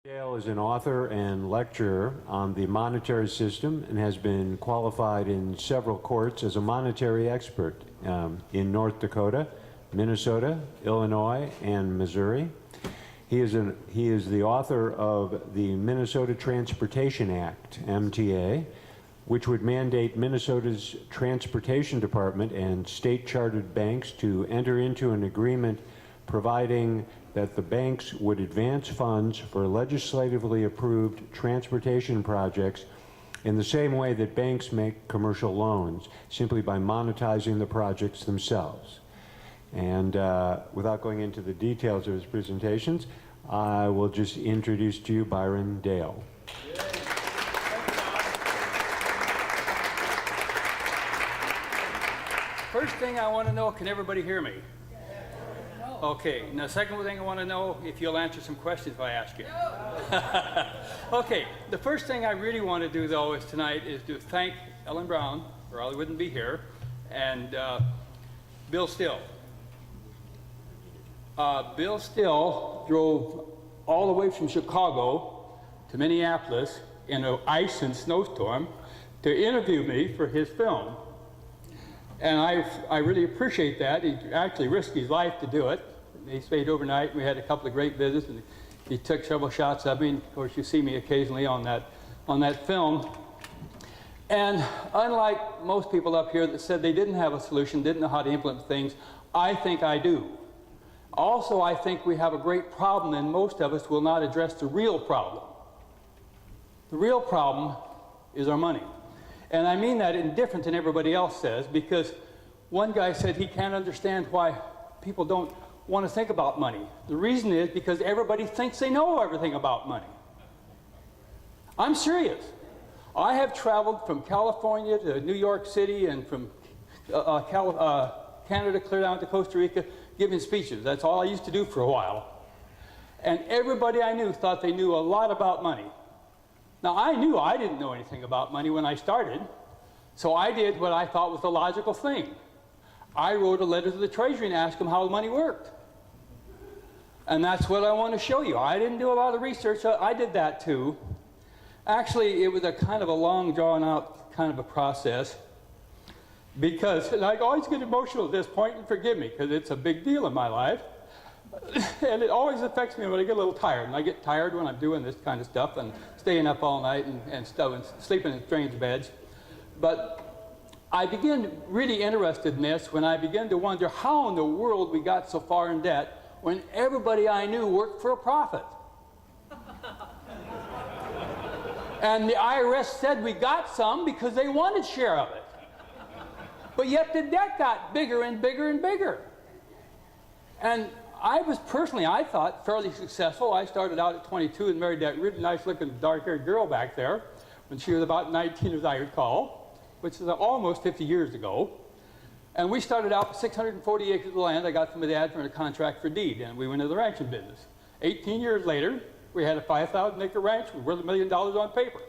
Dale is an author and lecturer on the monetary system and has been qualified in several courts as a monetary expert in North Dakota, Minnesota, Illinois, and Missouri. He is the author of the Minnesota Transportation Act, MTA, which would mandate Minnesota's Transportation Department and state-chartered banks to enter into an agreement providing that the banks would advance funds for legislatively approved transportation projects in the same way that banks make commercial loans, simply by monetizing the projects themselves. And without going into the details of his presentations, I will just introduce to you Byron Dale. First thing I want to know, can everybody hear me? Okay, now the second thing I want to know, if you'll answer some questions if I ask you. Okay, the first thing I really want to do though is tonight is to thank Ellen Brown, or I wouldn't be here, and Bill Still. Bill Still drove all the way from Chicago to Minneapolis in an ice and snowstorm to interview me for his film. And I really appreciate that. He actually risked his life to do it. He stayed overnight. We had a couple of great visits, and he took several shots of me. And of course, you see me occasionally on that film. And unlike most people up here that said they didn't have a solution, didn't know how to implement things, I think I do. Also, I think we have a great problem, and most of us will not address the real problem. The real problem is our money. And I mean that indifferent than everybody else says, because one guy said he can't understand why people don't want to think about money. The reason is because everybody thinks they know everything about money. I'm serious. I have traveled from California to New York City and from Canada clear down to Costa Rica giving speeches. That's all I used to do for a while. And everybody I knew thought they knew a lot about money. Now, I knew I didn't know anything about money when I started, so I did what I thought was the logical thing. I wrote a letter to the Treasury and asked them how the money worked. And that's what I want to show you. I didn't do a lot of research. I did that too. Actually, it was a kind of a long, drawn-out kind of a process, because, and I always get emotional at this point, and forgive me, because it's a big deal in my life. And it always affects me when I get a little tired. And I get tired when I'm doing this kind of stuff and staying up all night and stuff and sleeping in strange beds. But I began really interested in this when I began to wonder how in the world we got so far in debt when everybody I knew worked for a profit. And the IRS said we got some because they wanted share of it. But yet the debt got bigger and bigger and bigger. And I was personally, I thought, fairly successful. I started out at 22 and married that really nice-looking dark-haired girl back there when she was about 19, as I recall, which is almost 50 years ago. And we started out with 640 acres of land I got from my dad for a contract for deed, and we went into the ranching business. 18 years later, we had a 5,000-acre ranch with worth $1 million on paper.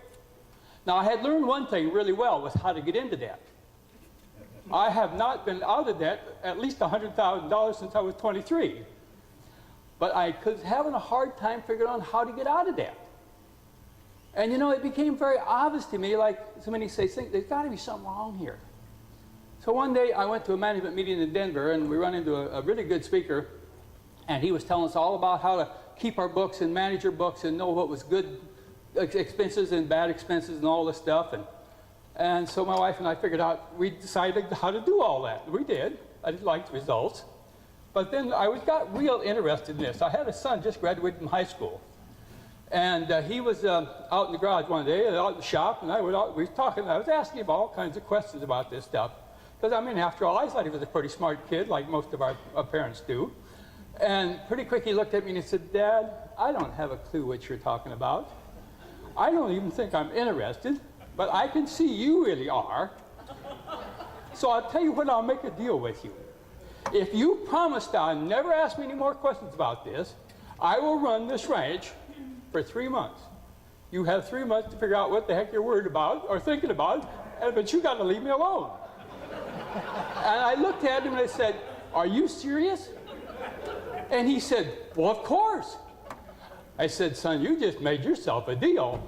Now, I had learned one thing really well, was how to get into debt. I have not been out of debt at least $100,000 since I was 23. But I was having a hard time figuring out how to get out of debt. And you know, it became very obvious to me, like so many say, there's got to be something wrong here. So one day I went to a management meeting in Denver, and we run into a really good speaker, and he was telling us all about how to keep our books and manage our books and know what was good expenses and bad expenses and all this stuff. And so my wife and I figured out, we decided how to do all that. We did. I didn't like the results. But then I got real interested in this. I had a son just graduated from high school. And he was out in the garage one day, out in the shop, and we were talking, and I was asking him all kinds of questions about this stuff. Because, I mean, after all, I thought he was a pretty smart kid, like most of our parents do. And pretty quick he looked at me and he said, "Dad, I don't have a clue what you're talking about. I don't even think I'm interested, but I can see you really are. So I'll tell you what, I'll make a deal with you. If you promise to I'll never ask me any more questions about this, I will run this ranch for 3 months. You have 3 months to figure out what the heck you're worried about or thinking about, but you got to leave me alone." And I looked at him and I said, "Are you serious?" And he said, "Well, of course." I said, son, you just made yourself a deal.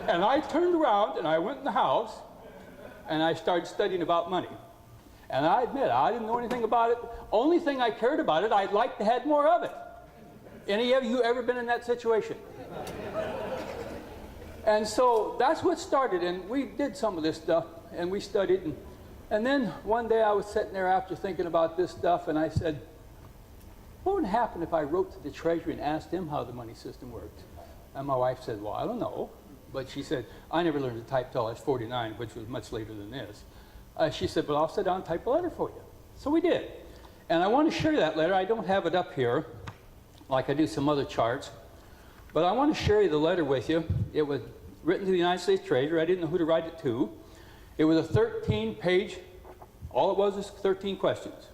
And I turned around and I went in the house and I started studying about money. And I admit, I didn't know anything about it. Only thing I cared about it, I'd like to have more of it. Any of you ever been in that situation? And so that's what started, and we did some of this stuff, and we studied. And then one day I was sitting there after thinking about this stuff, and I said, what would happen if I wrote to the Treasury and asked them how the money system worked? And my wife said, well, I don't know. But she said, I never learned to type till I was 49, which was much later than this. She said, well, I'll sit down and type a letter for you. So we did. And I want to share that letter. I don't have it up here like I do some other charts. But I want to share the letter with you. It was written to the United States Treasury. I didn't know who to write it to. It was a 13-page, all it was 13 questions.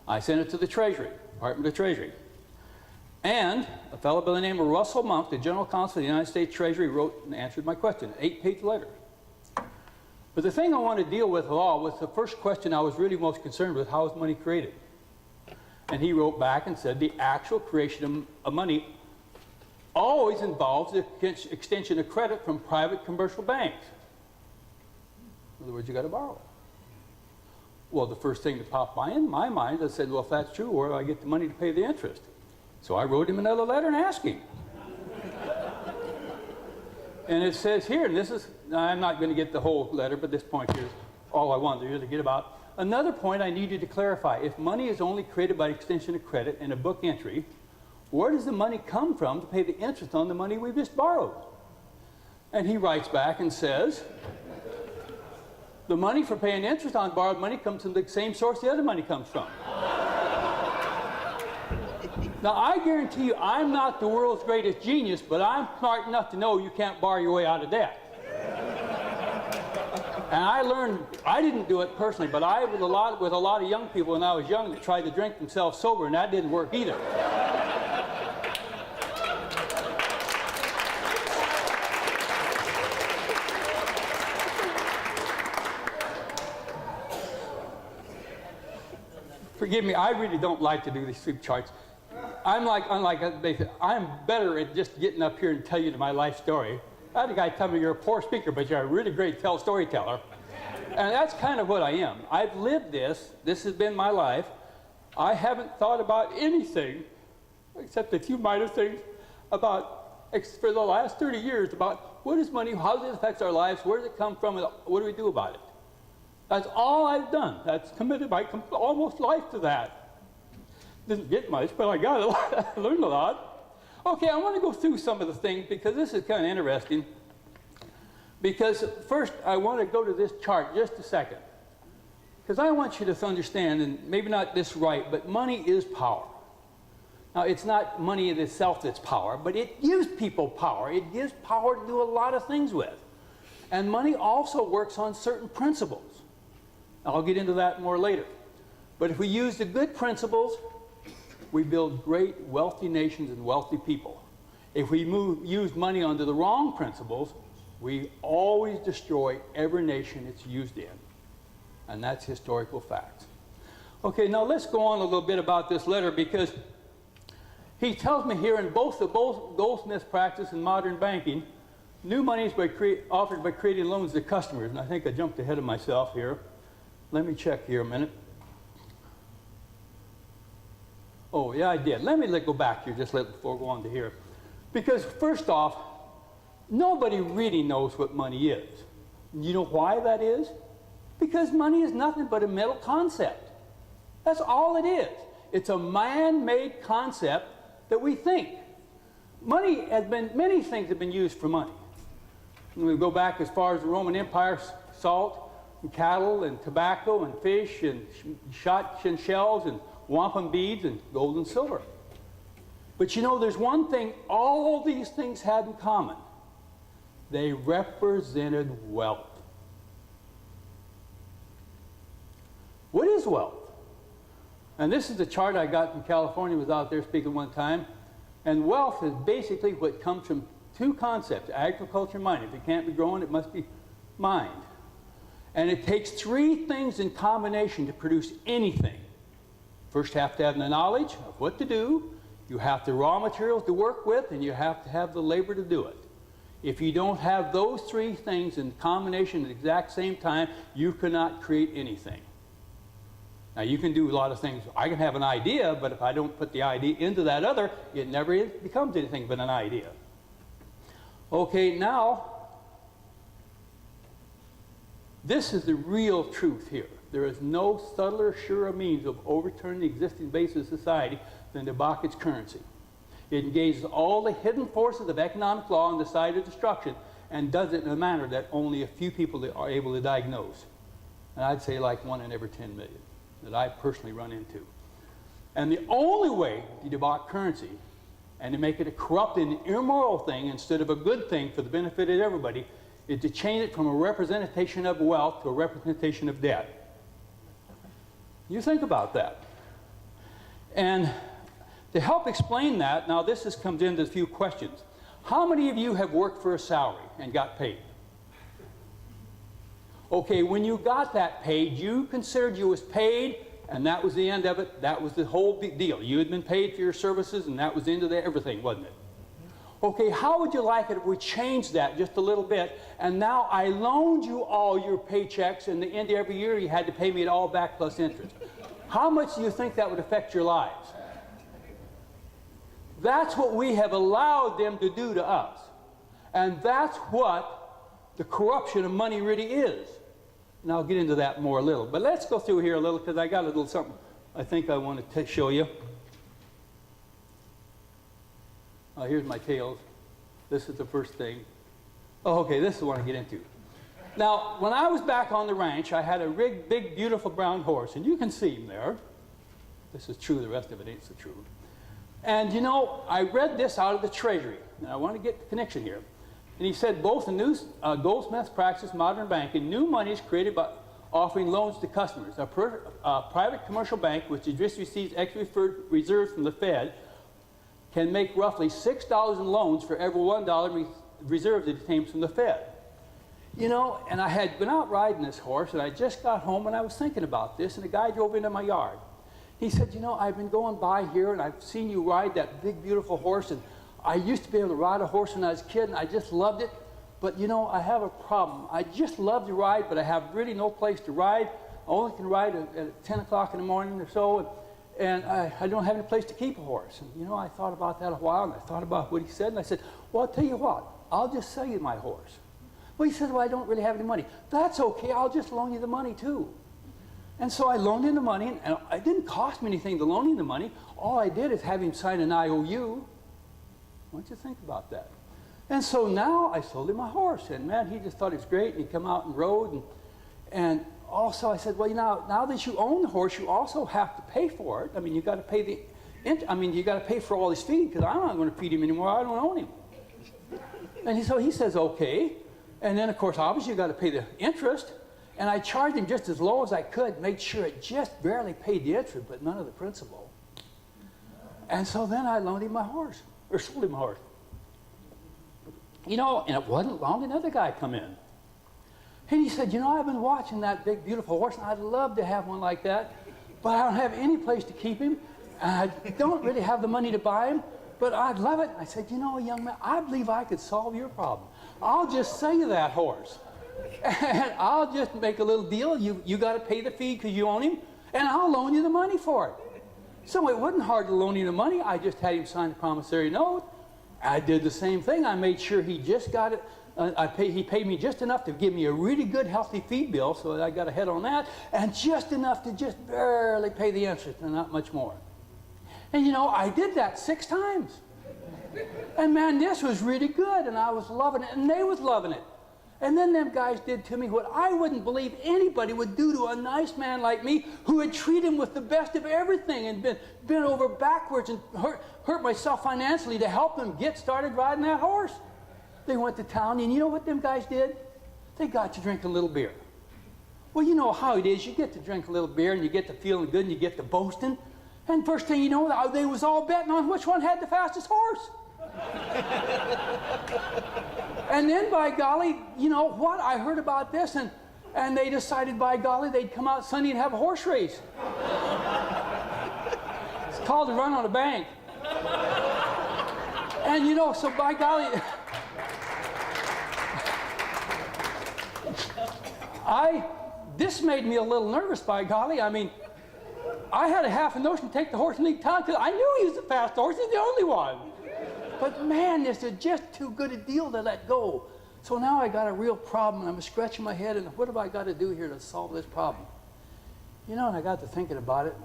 I sent it to the Treasury, Department of Treasury. And a fellow by the name of Russell Monk, the General Counsel of the United States Treasury, wrote and answered my question, an 8-page letter. But the thing I want to deal with all was the first question I was really most concerned with, how is money created? And he wrote back and said the actual creation of money always involves the extension of credit from private commercial banks. In other words, you got to borrow. Well, the first thing that popped in my mind, I said, well, if that's true, where do I get the money to pay the interest? So I wrote him another letter and asked him. And it says here, and this is, I'm not going to get the whole letter, but this point here is all I wanted to really get about. Another point I needed to clarify. If money is only created by extension of credit in a book entry, where does the money come from to pay the interest on the money we've just borrowed? And he writes back and says, the money for paying interest on borrowed money comes from the same source the other money comes from. Now, I guarantee you, I'm not the world's greatest genius, but I'm smart enough to know you can't borrow your way out of debt. And I learned, I didn't do it personally, but I was with a lot of young people when I was young that tried to drink themselves sober, and that didn't work either. Forgive me, I really don't like to do these sweep charts. I'm better at just getting up here and tell you my life story. I had a guy tell me you're a poor speaker, but you're a really great storyteller. And that's kind of what I am. I've lived this. This has been my life. I haven't thought about anything, except a few minor things, about, for the last 30 years, about what is money, how does it affect our lives, where does it come from, and what do we do about it? That's all I've done. That's committed my almost life to that. Didn't get much, but I got a lot. I learned a lot. Okay, I want to go through some of the things because this is kind of interesting. Because first, I want to go to this chart just a second. Because I want you to understand, and maybe not this right, but money is power. Now, it's not money in itself that's power, but it gives people power. It gives power to do a lot of things with. And money also works on certain principles. I'll get into that more later. But if we use the good principles, we build great, wealthy nations and wealthy people. If we use money under the wrong principles, we always destroy every nation it's used in. And that's historical facts. Okay, now let's go on a little bit about this letter, because he tells me here in both the Goldsmith practice and modern banking, new money is offered by creating loans to customers. And I think I jumped ahead of myself here. Let me check here a minute. Oh, yeah, I did. Let me go back here just before I go on to here. Because first off, nobody really knows what money is. You know why that is? Because money is nothing but a mental concept. That's all it is. It's a man-made concept that we think. Many things have been used for money. When we go back as far as the Roman Empire, salt, and cattle, and tobacco, and fish, and shot and shells, and wampum beads, and gold and silver. But you know, there's one thing all these things had in common. They represented wealth. What is wealth? And this is the chart I got from California. I was out there speaking one time. And wealth is basically what comes from two concepts, agriculture and mining. If it can't be grown, it must be mined. And it takes three things in combination to produce anything. First, you have to have the knowledge of what to do. You have the raw materials to work with, and you have to have the labor to do it. If you don't have those three things in combination at the exact same time, you cannot create anything. Now, you can do a lot of things. I can have an idea, but if I don't put the idea into that other, it never becomes anything but an idea. Okay, now, this is the real truth here. There is no subtler, surer means of overturning the existing basis of society than to balk its currency. It engages all the hidden forces of economic law on the side of destruction and does it in a manner that only a few people are able to diagnose. And I'd say like 1 in every 10 million that I personally run into. And the only way to debauch currency and to make it a corrupt and immoral thing instead of a good thing for the benefit of everybody is to change it from a representation of wealth to a representation of debt. You think about that. And to help explain that, now this comes into a few questions. How many of you have worked for a salary and got paid? Okay, when you got that paid, you considered you was paid, and that was the end of it. That was the whole big deal. You had been paid for your services, and that was the end of everything, wasn't it? Okay, how would you like it if we changed that just a little bit, and now I loaned you all your paychecks, and at the end of every year you had to pay me it all back plus interest? How much do you think that would affect your lives? That's what we have allowed them to do to us. And that's what the corruption of money really is. And I'll get into that more a little. But let's go through here a little, because I got a little something I think I want to show you. Here's my tails. This is the first thing. Oh, okay, this is what I get into. Now, when I was back on the ranch, I had a big, beautiful brown horse, and you can see him there. This is true, the rest of it ain't so true. And you know, I read this out of the Treasury, and I want to get the connection here. And he said, both the new Goldsmith's practice, modern banking, new money is created by offering loans to customers. A private commercial bank, which just receives extra reserves from the Fed, can make roughly $6 in loans for every $1 reserves it obtains from the Fed. You know, and I had been out riding this horse, and I just got home, and I was thinking about this, and a guy drove into my yard. He said, you know, I've been going by here, and I've seen you ride that big, beautiful horse, and I used to be able to ride a horse when I was a kid, and I just loved it. But, you know, I have a problem. I just love to ride, but I have really no place to ride. I only can ride at 10 o'clock in the morning or so, and I don't have any place to keep a horse. And, you know, I thought about that a while, and I thought about what he said, and I said, well, I'll tell you what. I'll just sell you my horse. Well, he said, well, I don't really have any money. That's okay. I'll just loan you the money, too. And so I loaned him the money, and it didn't cost me anything to loan him the money. All I did is have him sign an IOU. Why don't you think about that? And so now I sold him my horse, and man, he just thought it was great, and he come out and rode, and also I said, well, you know, now that you own the horse, you also have to pay for it. I mean, you got to pay you got to pay for all his feed, because I'm not going to feed him anymore. I don't own him. And so he says, okay. And then, of course, obviously you got to pay the interest. And I charged him just as low as I could, made sure it just barely paid the interest, but none of the principal. And so then I loaned him my horse, or sold him my horse. You know, and it wasn't long, another guy come in. And he said, you know, I've been watching that big, beautiful horse, and I'd love to have one like that, but I don't have any place to keep him, and I don't really have the money to buy him, but I'd love it. I said, you know, young man, I believe I could solve your problem. I'll just sell you that horse. And I'll just make a little deal. You got to pay the fee because you own him, and I'll loan you the money for it. So it wasn't hard to loan him the money. I just had him sign a promissory note. I did the same thing. I made sure he just got it. He paid me just enough to give me a really good, healthy feed bill, so that I got ahead on that, and just enough to just barely pay the interest, and not much more. And you know, I did that 6 times. And man, this was really good, and I was loving it, and they was loving it. And then them guys did to me what I wouldn't believe anybody would do to a nice man like me who had treated him with the best of everything and been over backwards and hurt myself financially to help him get started riding that horse. They went to town, and you know what them guys did? They got to drink a little beer. Well, you know how it is. You get to drink a little beer, and you get to feeling good, and you get to boasting. And first thing you know, they was all betting on which one had the fastest horse. And then, by golly, you know what? I heard about this, and they decided, by golly, they'd come out Sunday and have a horse race. It's called a run on a bank. And you know, so by golly, this made me a little nervous, by golly. I mean, I had a half a notion to take the horse and leave town because I knew he was the fast horse. He's the only one. But man, this is just too good a deal to let go. So now I got a real problem, and I'm scratching my head, and what have I got to do here to solve this problem? You know, and I got to thinking about it.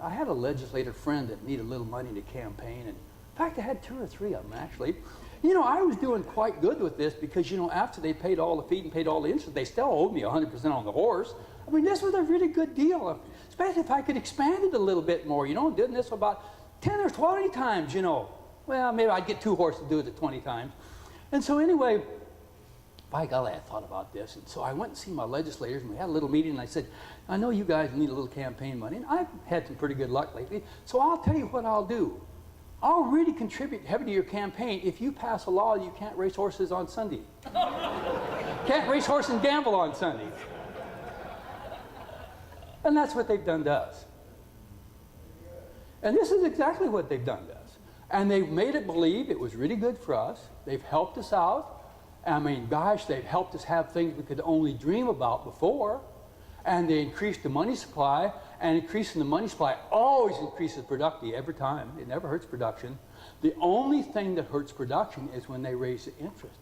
I had a legislator friend that needed a little money to campaign, and in fact, I had 2 or 3 of them, actually. You know, I was doing quite good with this because, you know, after they paid all the feed and paid all the interest, they still owed me 100% on the horse. I mean, this was a really good deal, especially if I could expand it a little bit more, you know, doing this about 10 or 20 times, you know. Well, maybe I'd get 2 horses to do it at 20 times. And so anyway, by golly, I thought about this. And so I went and see my legislators, and we had a little meeting, and I said, I know you guys need a little campaign money, and I've had some pretty good luck lately, so I'll tell you what I'll do. I'll really contribute heavily to your campaign if you pass a law you can't race horses on Sunday. Can't race horses and gamble on Sunday. And that's what they've done to us. And this is exactly what they've done to us. And they've made it believe it was really good for us. They've helped us out. I mean, gosh, they've helped us have things we could only dream about before. And they increased the money supply, and increasing the money supply always increases production every time. It never hurts production. The only thing that hurts production is when they raise the interest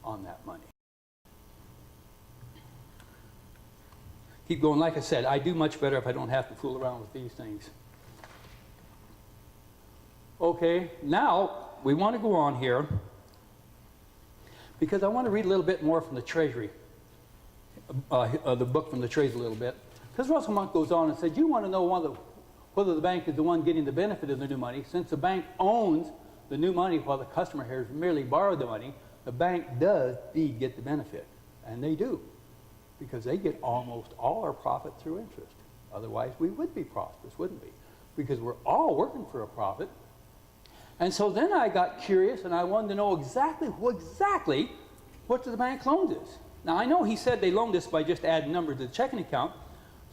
on that money. Keep going. Like I said, I do much better if I don't have to fool around with these things. Okay, now we want to go on here because I want to read a little bit more from the Treasury, the book from the Treasury a little bit. Because Russell Monk goes on and said, you want to know whether the bank is the one getting the benefit of the new money. Since the bank owns the new money while the customer has merely borrowed the money, the bank does indeed get the benefit. And they do, because they get almost all our profit through interest. Otherwise, we would be prosperous, wouldn't we? Because we're all working for a profit. And so then I got curious, and I wanted to know exactly what the bank loaned us. Now, I know he said they loaned us by just adding numbers to the checking account.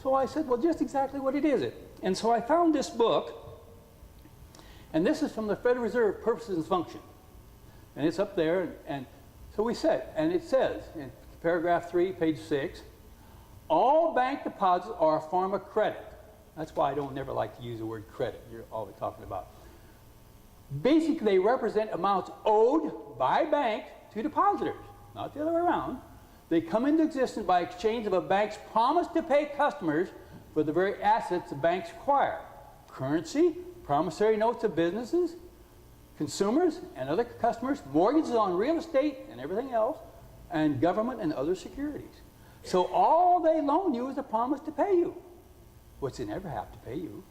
So I said, well, just exactly what it is. And so I found this book, and this is from the Federal Reserve Purposes and Function. And it's up there, and so we said, and it says in paragraph 3, page 6, all bank deposits are a form of credit. That's why I don't never like to use the word credit. You're always talking about. Basically, they represent amounts owed by banks to depositors, not the other way around. They come into existence by exchange of a bank's promise to pay customers for the very assets the banks acquire. Currency, promissory notes of businesses, consumers and other customers, mortgages on real estate and everything else, and government and other securities. So all they loan you is a promise to pay you, which they never have to pay you.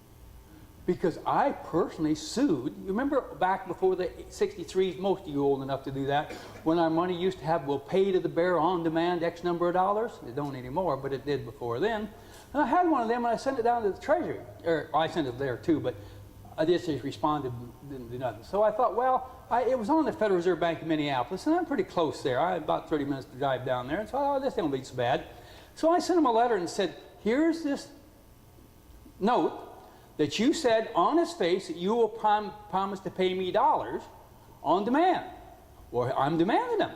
Because I personally sued. You remember back before the 63s, most of you old enough to do that, when our money used to have, we'll pay to the bearer on demand X number of dollars. It don't anymore, but it did before then. And I had one of them, and I sent it down to the Treasury. Or I sent it there too, but I just responded, didn't do nothing. So I thought, well, it was on the Federal Reserve Bank in Minneapolis, and I'm pretty close there. I had about 30 minutes to drive down there, and so I thought, oh, this don't be so bad. So I sent them a letter and said, here's this note that you said on its face that you will promise to pay me dollars on demand. Or I'm demanding them.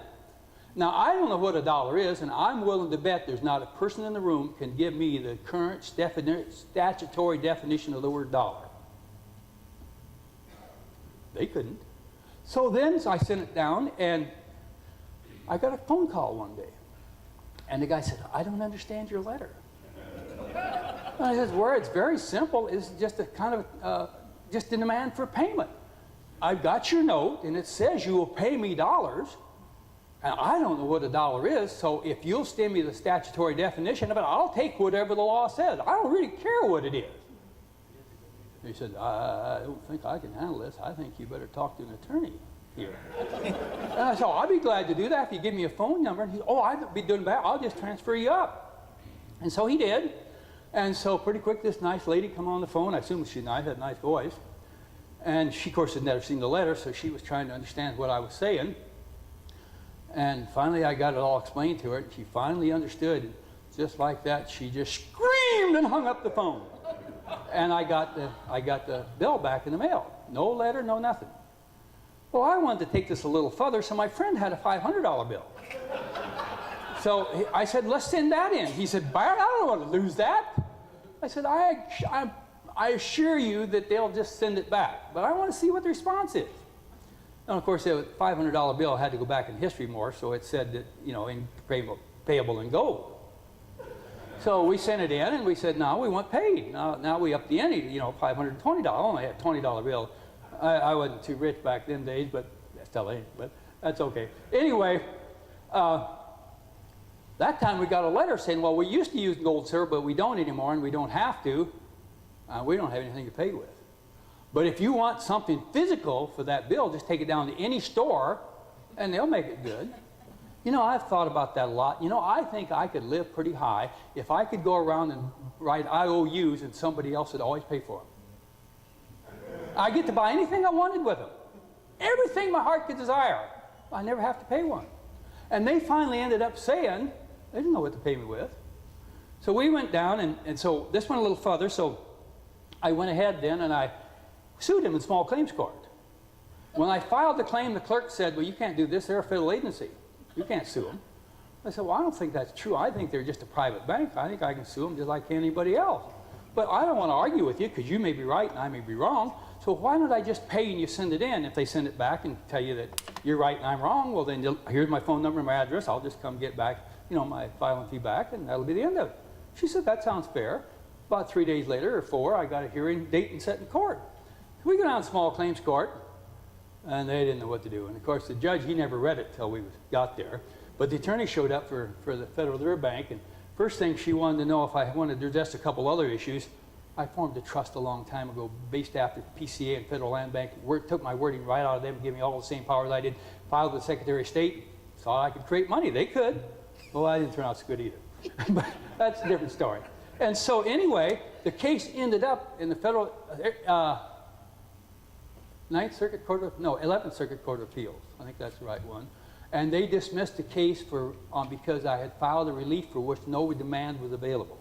Now, I don't know what a dollar is, and I'm willing to bet there's not a person in the room can give me the current statutory definition of the word dollar. They couldn't. So then I sent it down, and I got a phone call one day. And the guy said, I don't understand your letter. And I said, well, it's very simple. It's just a kind of, just a demand for payment. I've got your note, and it says you will pay me dollars. And I don't know what a dollar is, so if you'll send me the statutory definition of it, I'll take whatever the law says. I don't really care what it is. He said, I don't think I can handle this. I think you better talk to an attorney here. And I said, I'll be glad to do that if you give me a phone number. And he said, oh, I'd be doing that. I'll just transfer you up. And so he did. And so pretty quick, this nice lady come on the phone. I assume she's nice, had a nice voice. And she, of course, had never seen the letter, so she was trying to understand what I was saying. And finally, I got it all explained to her, and she finally understood. And just like that, she just screamed and hung up the phone. And I got the bill back in the mail. No letter, no nothing. Well, I wanted to take this a little further, so my friend had a $500 bill. So I said, let's send that in. He said, Byron, I don't want to lose that. I said, I assure you that they'll just send it back, but I want to see what the response is. And of course, the $500 bill had to go back in history more, so it said that, you know, payable in gold. So we sent it in, and we said, no, we want paid. Now we upped the ante, you know, $520. I only had a $20 bill. I wasn't too rich back then days, but I still ain't, but that's okay. Anyway, that time we got a letter saying, well, we used to use gold, sir, but we don't anymore, and we don't have to. We don't have anything to pay with. But if you want something physical for that bill, just take it down to any store, and they'll make it good. You know, I've thought about that a lot. You know, I think I could live pretty high if I could go around and write IOUs and somebody else would always pay for them. I get to buy anything I wanted with them. Everything my heart could desire. I never have to pay one. And they finally ended up saying, they didn't know what to pay me with. So we went down, and so this went a little further, so I went ahead then and I sued him in small claims court. When I filed the claim, the clerk said, well, you can't do this, they're a federal agency. You can't sue them. I said, well, I don't think that's true. I think they're just a private bank. I think I can sue them just like anybody else. But I don't want to argue with you because you may be right and I may be wrong. So why don't I just pay and you send it in? If they send it back and tell you that you're right and I'm wrong, well, then here's my phone number and my address. I'll just come get back, you know, my filing fee back, and that'll be the end of it. She said, that sounds fair. About 3 days later or 4, I got a hearing date and set in court. We go down to small claims court, and they didn't know what to do. And of course, the judge, he never read it till we got there. But the attorney showed up for the Federal Reserve Bank, and first thing she wanted to know if I wanted to address a couple other issues. I formed a trust a long time ago based after PCA and Federal Land Bank. Took my wording right out of them, gave me all the same powers I did. Filed with the Secretary of State, thought I could create money. They could. Well, I didn't turn out so good either. But that's a different story. And so anyway, the case ended up in the Federal 11th Circuit Court of Appeals. I think that's the right one. And they dismissed the case because I had filed a relief for which no demand was available.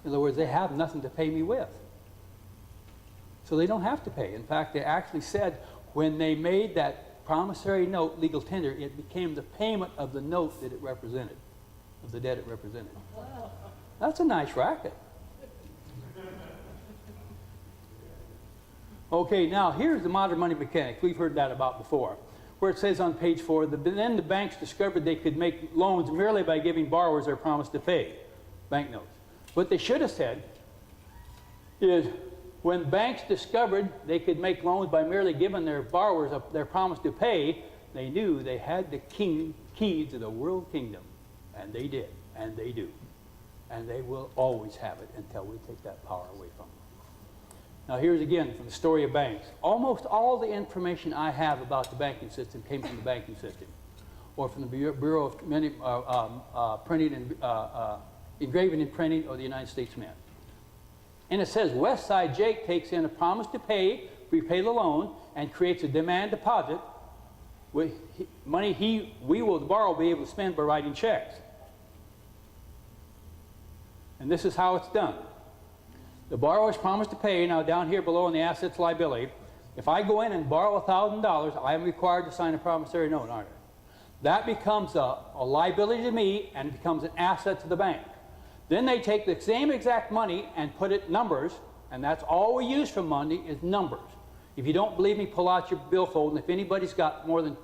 In other words, they have nothing to pay me with. So they don't have to pay. In fact, they actually said when they made that promissory note legal tender, it became the payment of the note that it represented, of the debt it represented. Wow. That's a nice racket. Okay, now here's the modern money mechanics. We've heard that about before, where it says on page 4, then the banks discovered they could make loans merely by giving borrowers their promise to pay, banknotes. What they should have said is when banks discovered they could make loans by merely giving their borrowers their promise to pay, they knew they had the key to the world kingdom. And they did, and they do. And they will always have it until we take that power away from them. Now here's again from the story of banks. Almost all the information I have about the banking system came from the banking system, or from the Bureau of Printing and Engraving and Printing, or the United States Mint. And it says West Side Jake takes in a promise to pay, repay the loan, and creates a demand deposit with money we will borrow be able to spend by writing checks. And this is how it's done. The borrower's promised to pay. Now down here below in the assets liability, if I go in and borrow $1,000, I am required to sign a promissory note, aren't I? That becomes a liability to me and becomes an asset to the bank. Then they take the same exact money and put it numbers, and that's all we use for money is numbers. If you don't believe me, pull out your billfold, and if anybody's got more than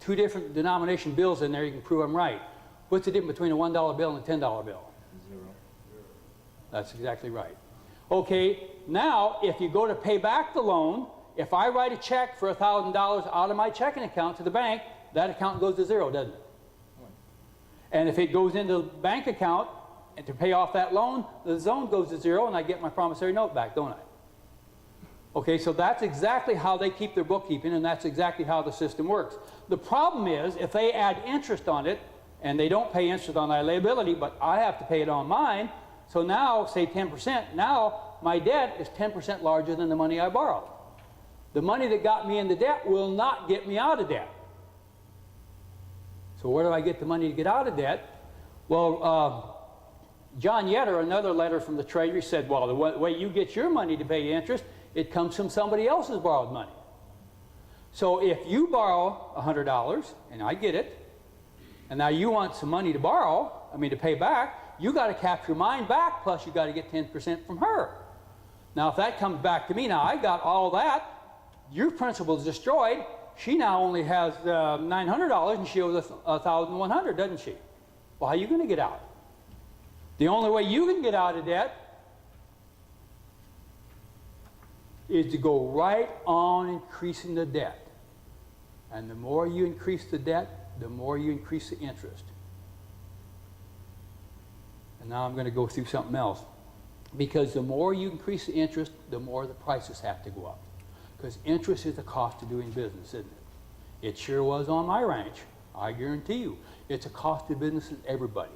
2 different denomination bills in there, you can prove I'm right. What's the difference between a $1 bill and a $10 bill? 0. That's exactly right. Okay, now if you go to pay back the loan, if I write a check for $1,000 out of my checking account to the bank, that account goes to 0, doesn't it? And if it goes into the bank account and to pay off that loan, the zone goes to 0 and I get my promissory note back, don't I? Okay, so that's exactly how they keep their bookkeeping, and that's exactly how the system works. The problem is if they add interest on it, and they don't pay interest on my liability, but I have to pay it on mine, so now, say 10%, now my debt is 10% larger than the money I borrowed. The money that got me into debt will not get me out of debt. So where do I get the money to get out of debt? Well, John Yetter, another letter from the Treasury, said, well, the way you get your money to pay interest, it comes from somebody else's borrowed money. So if you borrow $100, and I get it, and now you want some money to to pay back, you got to capture mine back, plus you got to get 10% from her. Now if that comes back to me, now I got all that, your principal is destroyed, she now only has $900 and she owes $1,100, doesn't she? Well, how are you going to get out? The only way you can get out of debt is to go right on increasing the debt. And the more you increase the debt, the more you increase the interest. And now I'm going to go through something else. Because the more you increase the interest, the more the prices have to go up. Because interest is the cost of doing business, isn't it? It sure was on my ranch. I guarantee you. It's a cost of business to everybody.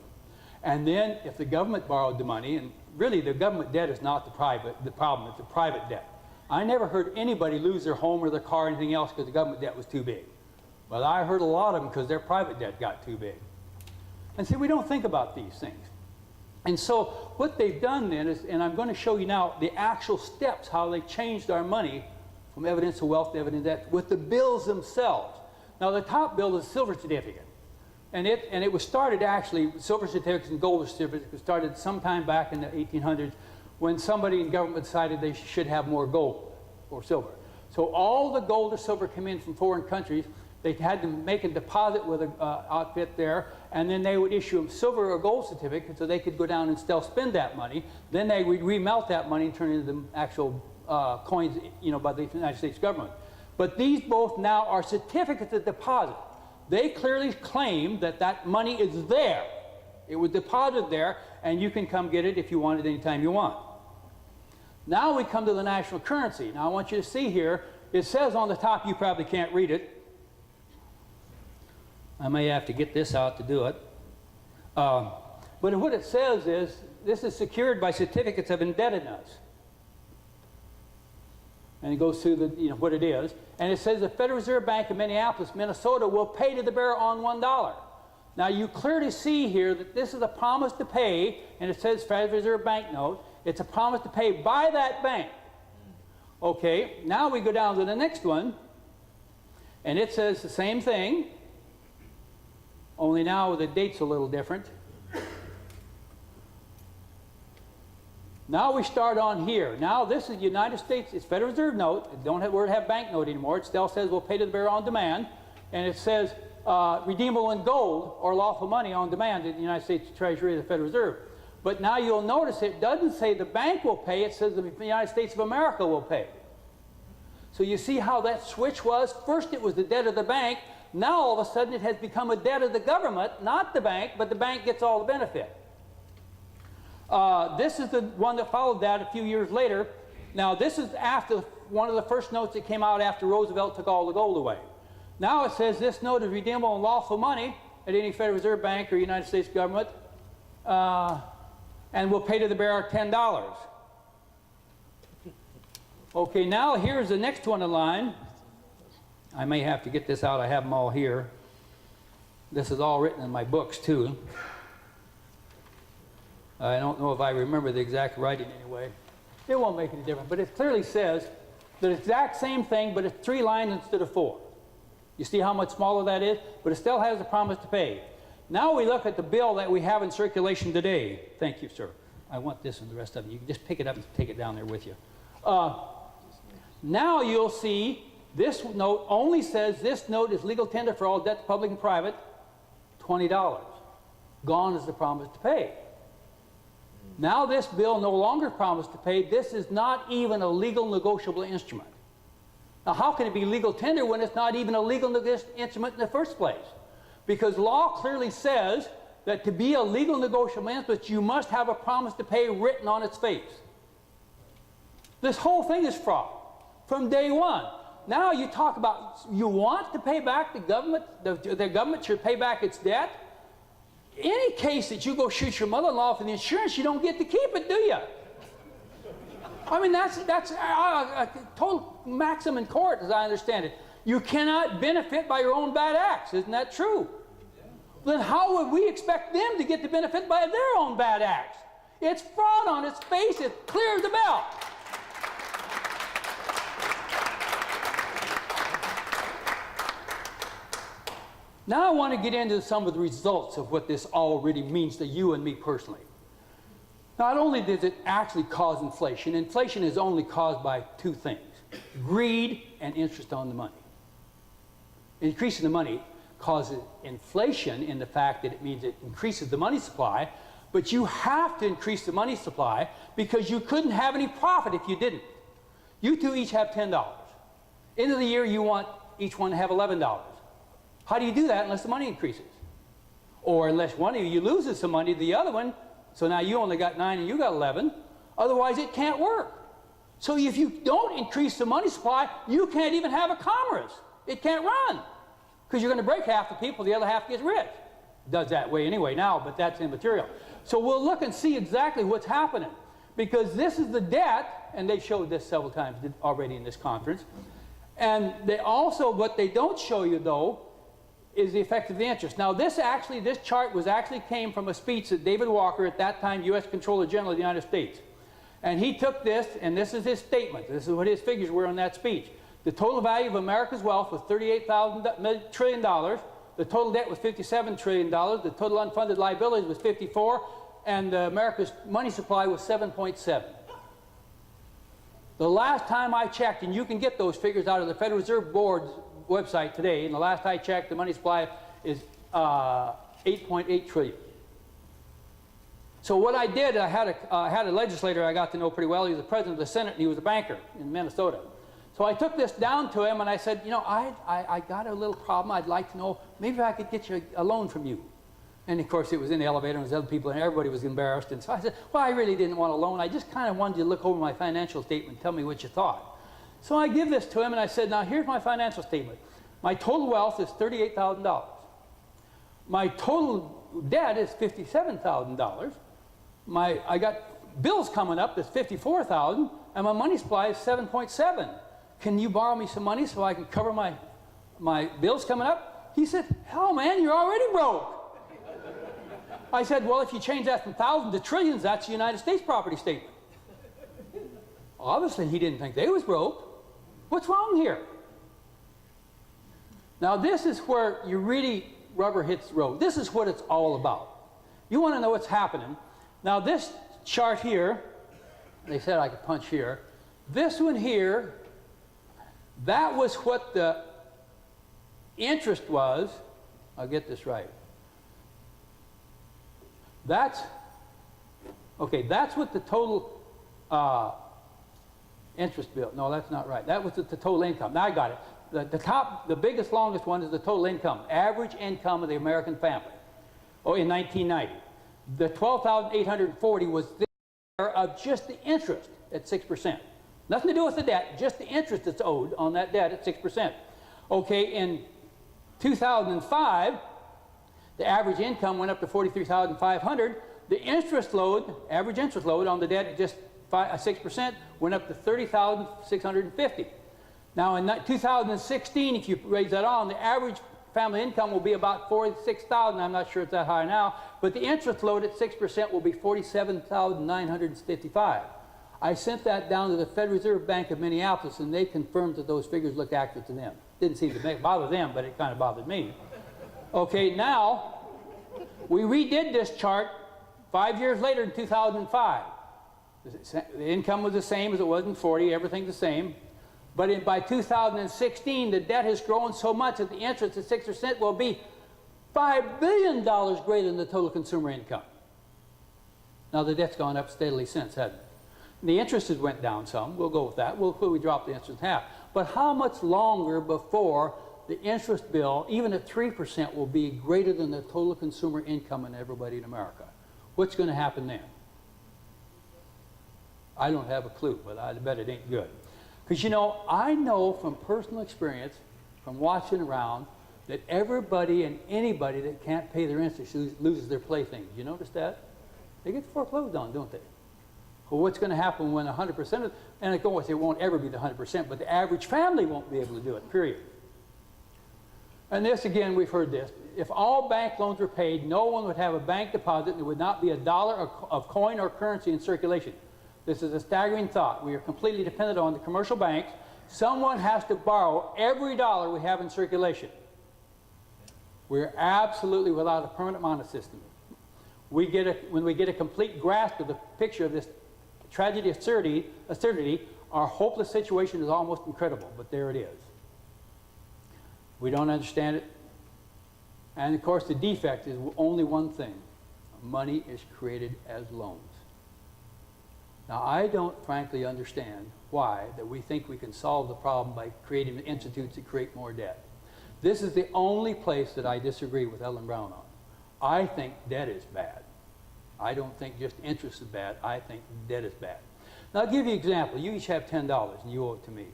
And then if the government borrowed the money, and really the government debt is not the problem, it's the private debt. I never heard anybody lose their home or their car or anything else because the government debt was too big. But I heard a lot of them because their private debt got too big. And see, we don't think about these things. And so what they've done then is, and I'm going to show you now the actual steps, how they changed our money from evidence of wealth to evidence of debt with the bills themselves. Now the top bill is a silver certificate. And it was started actually, silver certificates and gold certificates was started sometime back in the 1800s when somebody in government decided they should have more gold or silver. So all the gold or silver came in from foreign countries. They had to make a deposit with an outfit there, and then they would issue them silver or gold certificates so they could go down and still spend that money. Then they would remelt that money and turn it into actual coins, by the United States government. But these both now are certificates of deposit. They clearly claim that that money is there. It was deposited there, and you can come get it if you want it anytime you want. Now we come to the national currency. Now I want you to see here, it says on the top, you probably can't read it. I may have to get this out to do it. But what it says is, this is secured by certificates of indebtedness. And it goes through the, what it is. And it says the Federal Reserve Bank of Minneapolis, Minnesota will pay to the bearer on $1. Now you clearly see here that this is a promise to pay, and it says Federal Reserve Bank note. It's a promise to pay by that bank. Okay, now we go down to the next one, and it says the same thing, only now the date's a little different. Now we start on here. Now this is United States, it's Federal Reserve note. It don't have word have bank note anymore. It still says we'll pay to the bearer on demand. And it says redeemable in gold or lawful money on demand in the United States Treasury of the Federal Reserve. But now you'll notice it doesn't say the bank will pay, it says the United States of America will pay. So you see how that switch was? First it was the debt of the bank. Now all of a sudden it has become a debt of the government, not the bank, but the bank gets all the benefit. This is the one that followed that a few years later. Now this is after one of the first notes that came out after Roosevelt took all the gold away. Now it says this note is redeemable in lawful money at any Federal Reserve Bank or United States government, and will pay to the bearer $10. Okay, now here's the next one in line. I may have to get this out. I have them all here. This is all written in my books too. I don't know if I remember the exact writing anyway. It won't make any difference, but it clearly says the exact same thing, but it's 3 lines instead of 4. You see how much smaller that is? But it still has a promise to pay. Now we look at the bill that we have in circulation today. Thank you, sir. I want this and the rest of it. You can just pick it up and take it down there with you. Now you'll see this note only says this note is legal tender for all debts, public and private, $20. Gone is the promise to pay. Now this bill no longer promised to pay. This is not even a legal negotiable instrument. Now how can it be legal tender when it's not even a legal instrument in the first place? Because law clearly says that to be a legal negotiable instrument, you must have a promise to pay written on its face. This whole thing is fraud from day one. Now you talk about you want to pay back the government, the government should pay back its debt. Any case that you go shoot your mother-in-law for the insurance, you don't get to keep it, do you? I mean, that's a total maxim in court, as I understand it. You cannot benefit by your own bad acts. Isn't that true? Then how would we expect them to get the benefit by their own bad acts? It's fraud on its face. It's clear as the bell. Now I want to get into some of the results of what this all really means to you and me personally. Not only does it actually cause inflation, inflation is only caused by two things: greed and interest on the money. Increasing the money causes inflation in the fact that it means it increases the money supply, but you have to increase the money supply because you couldn't have any profit if you didn't. You two each have $10. End of the year, you want each one to have $11. How do you do that unless the money increases? Or unless one of you loses some money to the other one, so now you only got 9 and you got 11. Otherwise, it can't work. So if you don't increase the money supply, you can't even have a commerce. It can't run. Because you're going to break half the people, the other half gets rich. It does that way anyway now, but that's immaterial. So we'll look and see exactly what's happening. Because this is the debt, and they showed this several times already in this conference. And they also, what they don't show you though, is the effect of the interest. Now this chart came from a speech that David Walker, at that time U.S. Comptroller General of the United States. And he took this, and this is his statement. This is what his figures were on that speech. The total value of America's wealth was $38 trillion. The total debt was $57 trillion. The total unfunded liabilities was 54, and America's money supply was 7.7. The last time I checked, and you can get those figures out of the Federal Reserve Board's website today, and the last I checked, the money supply is 8.8 trillion. So what I did, I had a legislator I got to know pretty well. He was the president of the Senate, and he was a banker in Minnesota. So I took this down to him, and I said, you know, I got a little problem. I'd like to know, maybe I could get you a loan from you. And of course, it was in the elevator, and there was other people, and everybody was embarrassed. And so I said, well, I really didn't want a loan. I just kind of wanted you to look over my financial statement and tell me what you thought. So I give this to him, and I said, now here's my financial statement. My total wealth is $38,000. My total debt is $57,000. I got bills coming up that's $54,000, and my money supply is 7.7. Can you borrow me some money so I can cover my bills coming up? He said, hell, man, you're already broke. I said, well, if you change that from thousands to trillions, that's the United States property statement. Obviously, he didn't think they was broke. What's wrong here? Now, this is where you really rubber hits the road. This is what it's all about. You want to know what's happening. Now, this chart here, they said I could punch here. This one here, that was what the interest was. I'll get this right. That's what the total interest bill. No, that's not right. That was the total income. Now I got it. The biggest, longest one is the total income, average income of the American family. Oh, in 1990. The 12,840 was there of just the interest at 6%. Nothing to do with the debt, just the interest that's owed on that debt at 6%. Okay, in 2005, the average income went up to $43,500. The interest load, average interest load on the debt at just 6% went up to $30,650. Now in 2016, if you raise that on, the average family income will be about $46,000. I'm not sure it's that high now, but the interest load at 6% will be $47,955. I sent that down to the Federal Reserve Bank of Minneapolis, and they confirmed that those figures looked accurate to them. Didn't seem to bother them, but it kind of bothered me. Okay, now, we redid this chart 5 years later in 2005. The income was the same as it was in 40, everything's the same. But by 2016, the debt has grown so much that the interest at 6% will be $5 billion greater than the total consumer income. Now, the debt's gone up steadily since, hasn't it? The interest has went down some. We'll go with that. We drop the interest in half. But how much longer before the interest bill, even at 3%, will be greater than the total consumer income in everybody in America? What's going to happen then? I don't have a clue, but I bet it ain't good. Because, you know, I know from personal experience, from watching around, that everybody and anybody that can't pay their interest loses their playthings. You notice that? They get foreclosed on, don't they? Well, what's going to happen when 100% of, and of course it won't ever be the 100%, but the average family won't be able to do it, period. And this, again, we've heard this. If all bank loans were paid, no one would have a bank deposit, and there would not be a dollar of coin or currency in circulation. This is a staggering thought. We are completely dependent on the commercial banks. Someone has to borrow every dollar we have in circulation. We're absolutely without a permanent monetary system. When we get a complete grasp of the picture of this tragedy absurdity, our hopeless situation is almost incredible, but there it is. We don't understand it. And of course, the defect is only one thing. Money is created as loans. Now, I don't frankly understand why that we think we can solve the problem by creating institutes that create more debt. This is the only place that I disagree with Ellen Brown on. I think debt is bad. I don't think just interest is bad. I think debt is bad. Now, I'll give you an example. You each have $10 and you owe it to me.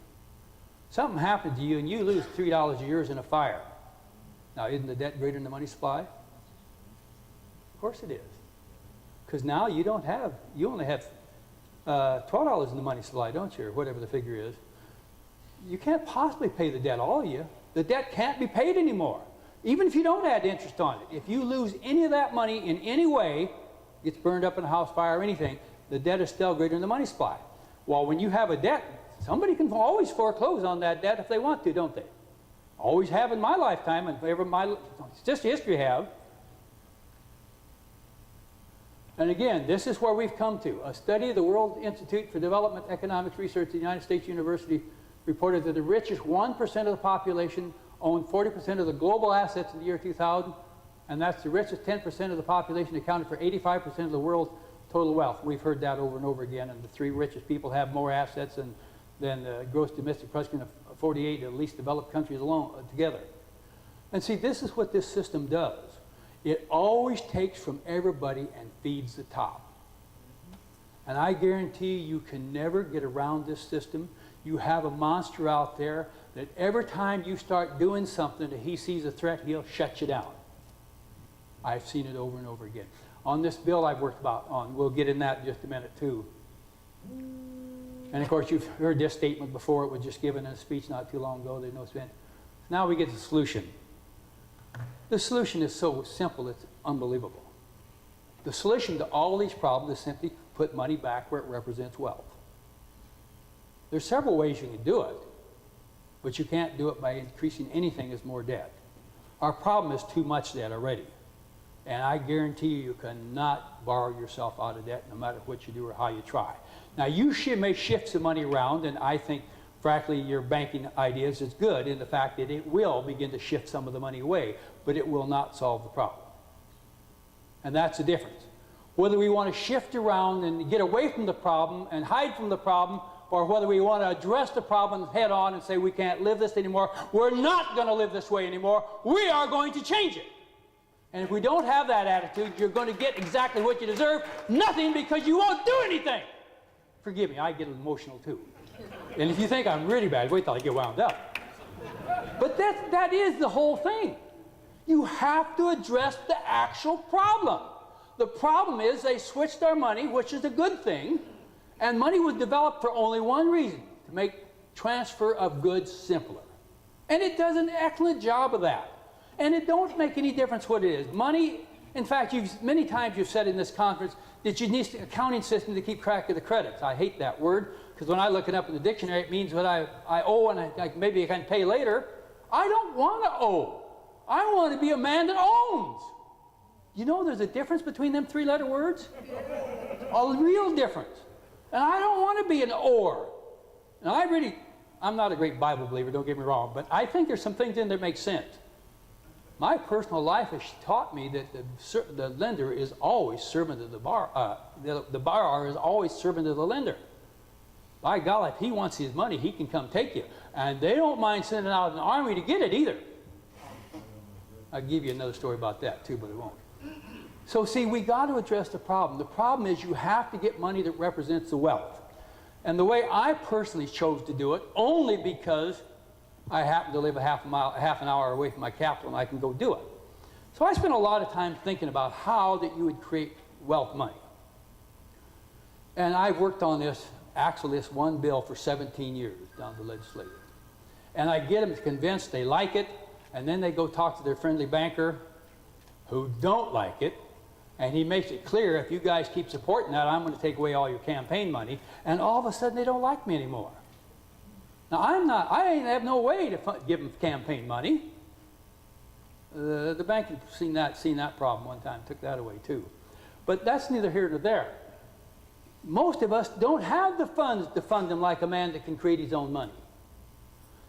Something happened to you and you lose $3 of yours in a fire. Now, isn't the debt greater than the money supply? Of course it is. Because now you only have $12 in the money supply, don't you, or whatever the figure is. You can't possibly pay the debt, all of you. The debt can't be paid anymore, even if you don't add interest on it. If you lose any of that money in any way, gets burned up in a house fire or anything, the debt is still greater than the money supply. Well, when you have a debt, somebody can always foreclose on that debt if they want to, don't they? Always have in my lifetime, and it's just history have. And again, this is where we've come to. A study of the World Institute for Development Economics Research at the United States University reported that the richest 1% of the population owned 40% of the global assets in the year 2000, and that's the richest 10% of the population accounted for 85% of the world's total wealth. We've heard that over and over again, and the three richest people have more assets than the gross domestic product of 48 of the least developed countries alone together. And see, this is what this system does. It always takes from everybody and feeds the top. And I guarantee you can never get around this system. You have a monster out there that every time you start doing something that he sees a threat, he'll shut you down. I've seen it over and over again. On this bill I've worked on, we'll get in that in just a minute too. And of course you've heard this statement before. It was just given in a speech not too long ago. There's no spin. Now we get to the solution. The solution is so simple, it's unbelievable. The solution to all these problems is simply put money back where it represents wealth. There's several ways you can do it, but you can't do it by increasing anything as more debt. Our problem is too much debt already. And I guarantee you cannot borrow yourself out of debt no matter what you do or how you try. Now, you may shift some money around, and I think, frankly, your banking ideas is good in the fact that it will begin to shift some of the money away, but it will not solve the problem. And that's the difference. Whether we want to shift around and get away from the problem and hide from the problem, or whether we want to address the problem head on and say we can't live this anymore, we're not going to live this way anymore, we are going to change it. And if we don't have that attitude, you're going to get exactly what you deserve, nothing, because you won't do anything. Forgive me, I get emotional too. And if you think I'm really bad, wait till I get wound up. But that is the whole thing. You have to address the actual problem. The problem is they switched our money, which is a good thing, and money was developed for only one reason, to make transfer of goods simpler. And it does an excellent job of that. And it don't make any difference what it is. Money, in fact, many times you've said in this conference that you need an accounting system to keep track of the credits. I hate that word, because when I look it up in the dictionary, it means what I owe and maybe I can pay later. I don't want to owe. I want to be a man that owns. You know there's a difference between them three-letter words? A real difference. And I don't want to be an ower. And I'm not a great Bible believer, don't get me wrong, but I think there's some things in there that make sense. My personal life has taught me that the lender is always servant to the borrower. The borrower is always servant to the lender. By God, if he wants his money, he can come take you. And they don't mind sending out an army to get it either. I'll give you another story about that too, but it won't. So see, we got to address the problem. The problem is you have to get money that represents the wealth. And the way I personally chose to do it, only because I happen to live a half an hour away from my capital and I can go do it. So I spent a lot of time thinking about how that you would create wealth money. And I've worked on this one bill for 17 years down the legislature. And I get them convinced they like it, and then they go talk to their friendly banker who don't like it, and he makes it clear, if you guys keep supporting that, I'm going to take away all your campaign money, and all of a sudden they don't like me anymore. Now I ain't have no way to give them campaign money. The bank had seen that problem one time, took that away too. But that's neither here nor there. Most of us don't have the funds to fund them like a man that can create his own money.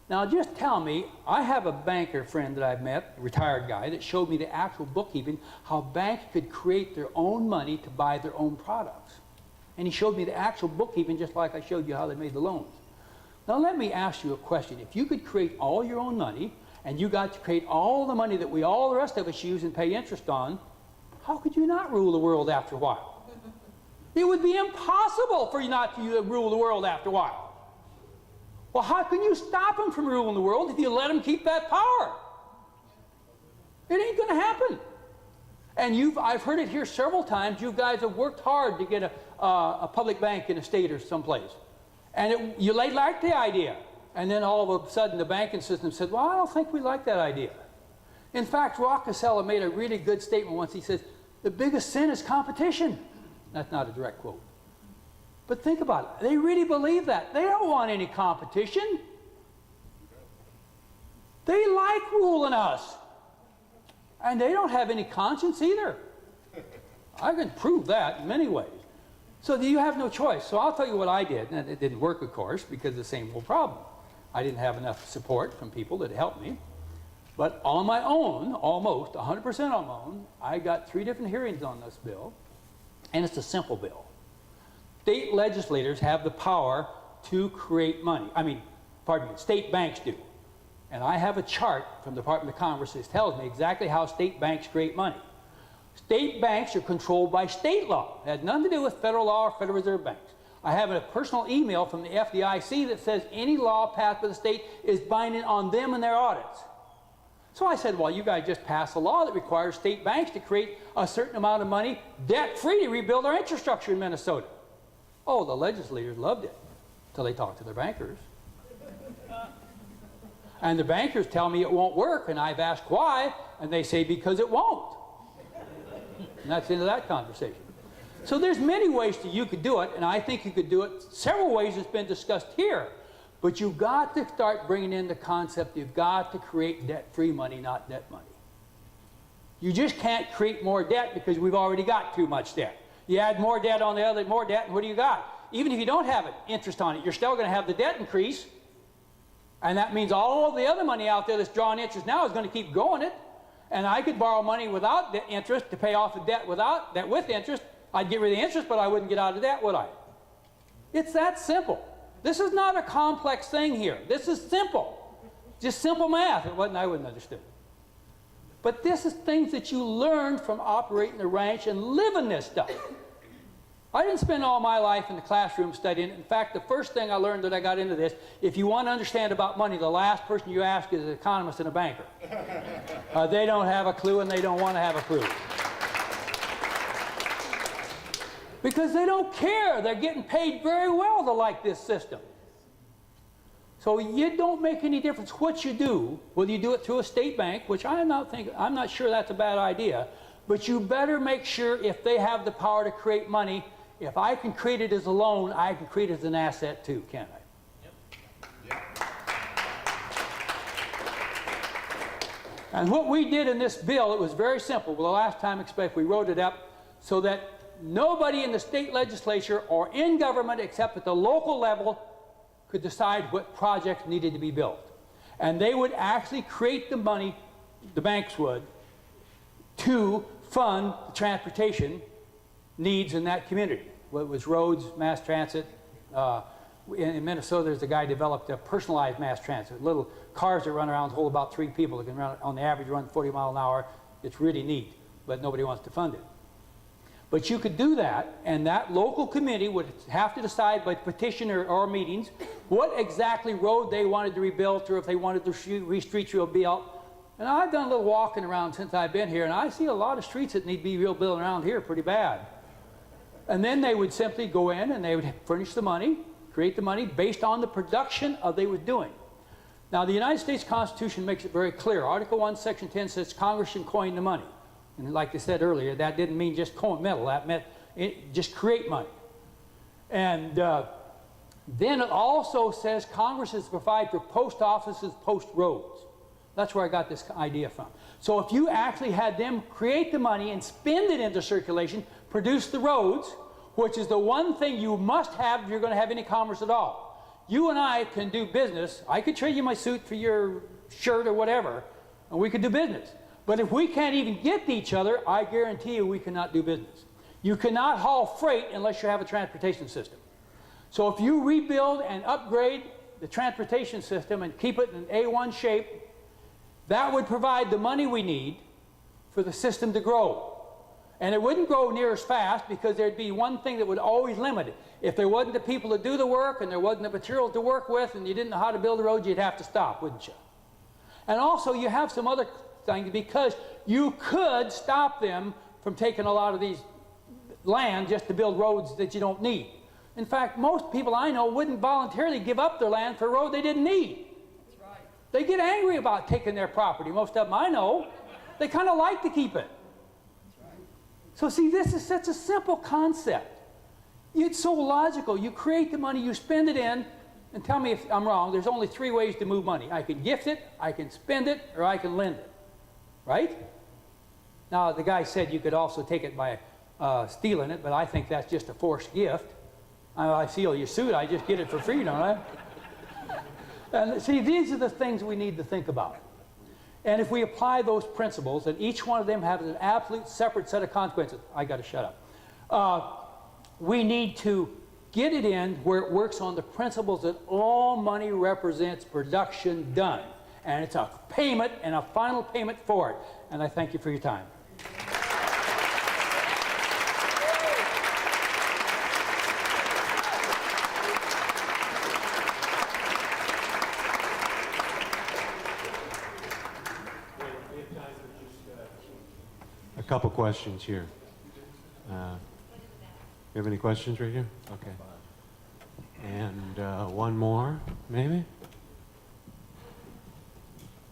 Now just tell me, I have a banker friend that I've met, a retired guy, that showed me the actual bookkeeping, how banks could create their own money to buy their own products. And he showed me the actual bookkeeping just like I showed you how they made the loans. Now let me ask you a question. If you could create all your own money, and you got to create all the money that all the rest of us use and pay interest on, how could you not rule the world after a while? It would be impossible for you not to rule the world after a while. Well, how can you stop them from ruling the world if you let them keep that power? It ain't going to happen. And I've heard it here several times. You guys have worked hard to get a public bank in a state or someplace. And you liked the idea. And then all of a sudden the banking system said, well, I don't think we like that idea. In fact, Rockefeller made a really good statement once. He says, the biggest sin is competition. That's not a direct quote. But think about it. They really believe that. They don't want any competition. They like ruling us. And they don't have any conscience either. I can prove that in many ways. So you have no choice. So I'll tell you what I did. And it didn't work, of course, because of the same old problem. I didn't have enough support from people that helped me. But on my own, almost 100% on my own, I got 3 different hearings on this bill. And it's a simple bill. State legislators have the power to create money. State banks do. And I have a chart from the Department of Commerce that tells me exactly how state banks create money. State banks are controlled by state law. It has nothing to do with federal law or Federal Reserve banks. I have a personal email from the FDIC that says any law passed by the state is binding on them and their audits. So I said, well, you guys just passed a law that requires state banks to create a certain amount of money debt-free to rebuild our infrastructure in Minnesota. Oh, the legislators loved it until they talked to their bankers. And the bankers tell me it won't work, and I've asked why, and they say because it won't. And that's the end of that conversation. So there's many ways that you could do it, and I think you could do it several ways that's been discussed here. But you've got to start bringing in the concept, you've got to create debt-free money, not debt money. You just can't create more debt because we've already got too much debt. You add more debt on the other, more debt, and what do you got? Even if you don't have interest on it, you're still going to have the debt increase. And that means all the other money out there that's drawing interest now is going to keep growing it. And I could borrow money without interest to pay off the debt with interest. I'd get rid of the interest, but I wouldn't get out of debt, would I? It's that simple. This is not a complex thing here. This is simple. Just simple math. It wasn't, I wouldn't understand. But this is things that you learn from operating the ranch and living this stuff. I didn't spend all my life in the classroom studying it. In fact, the first thing I learned that I got into this, if you want to understand about money, the last person you ask is an economist and a banker. They don't have a clue, and they don't want to have a clue. Because they don't care. They're getting paid very well to like this system. So it don't make any difference what you do, whether you do it through a state bank, which I'm not sure that's a bad idea, but you better make sure if they have the power to create money, if I can create it as a loan, I can create it as an asset too, can't I? Yep. And what we did in this bill, it was very simple. Well, the last time we wrote it up so that nobody in the state legislature or in government except at the local level could decide what projects needed to be built. And they would actually create the money, the banks would, to fund the transportation needs in that community. Whether it was roads, mass transit. In Minnesota, there's a guy who developed a personalized mass transit. Little cars that run around hold about 3 people that can run, on the average, run 40 miles an hour. It's really neat, but nobody wants to fund it. But you could do that, and that local committee would have to decide by petition or meetings what exactly road they wanted to rebuild, or if they wanted the streets rebuilt. And I've done a little walking around since I've been here, and I see a lot of streets that need to be rebuilt around here pretty bad. And then they would simply go in and they would furnish the money, create the money based on the production they were doing. Now, the United States Constitution makes it very clear. Article 1, Section 10 says Congress should coin the money. And like I said earlier, that didn't mean just coin metal. That meant just create money. And then it also says Congress is to provide for post offices, post roads. That's where I got this idea from. So if you actually had them create the money and spend it into circulation, produce the roads, which is the one thing you must have if you're going to have any commerce at all. You and I can do business. I could trade you my suit for your shirt or whatever, and we could do business. But if we can't even get to each other, I guarantee you we cannot do business. You cannot haul freight unless you have a transportation system. So if you rebuild and upgrade the transportation system and keep it in A1 shape, that would provide the money we need for the system to grow. And it wouldn't grow near as fast because there'd be one thing that would always limit it. If there wasn't the people to do the work and there wasn't the materials to work with and you didn't know how to build a road, you'd have to stop, wouldn't you? And also you have some other things because you could stop them from taking a lot of these land just to build roads that you don't need. In fact, most people I know wouldn't voluntarily give up their land for a road they didn't need. That's right. They get angry about taking their property. Most of them I know, they kind of like to keep it. That's right. So see, this is such a simple concept. It's so logical. You create the money, you spend it in, and tell me if I'm wrong, there's only 3 ways to move money. I can gift it, I can spend it, or I can lend it. Right? Now, the guy said you could also take it by stealing it, but I think that's just a forced gift. I steal your suit, I just get it for free, don't I? And see, these are the things we need to think about. And if we apply those principles, and each one of them has an absolute separate set of consequences, I got to shut up. We need to get it in where it works on the principles that all money represents production done. And it's a payment and a final payment for it. And I thank you for your time. A couple questions here. You have any questions right here? Okay. And one more, maybe?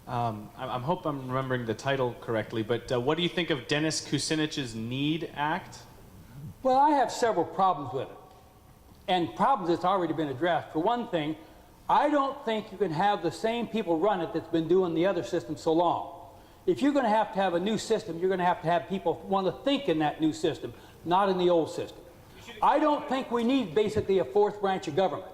I hope I'm remembering the title correctly, but what do you think of Dennis Kucinich's NEED Act? Well, I have several problems with it. And problems that's already been addressed. For one thing, I don't think you can have the same people run it that's been doing the other system so long. If you're going to have a new system, you're going to have people want to think in that new system, not in the old system. I don't think we need basically a 4th branch of government.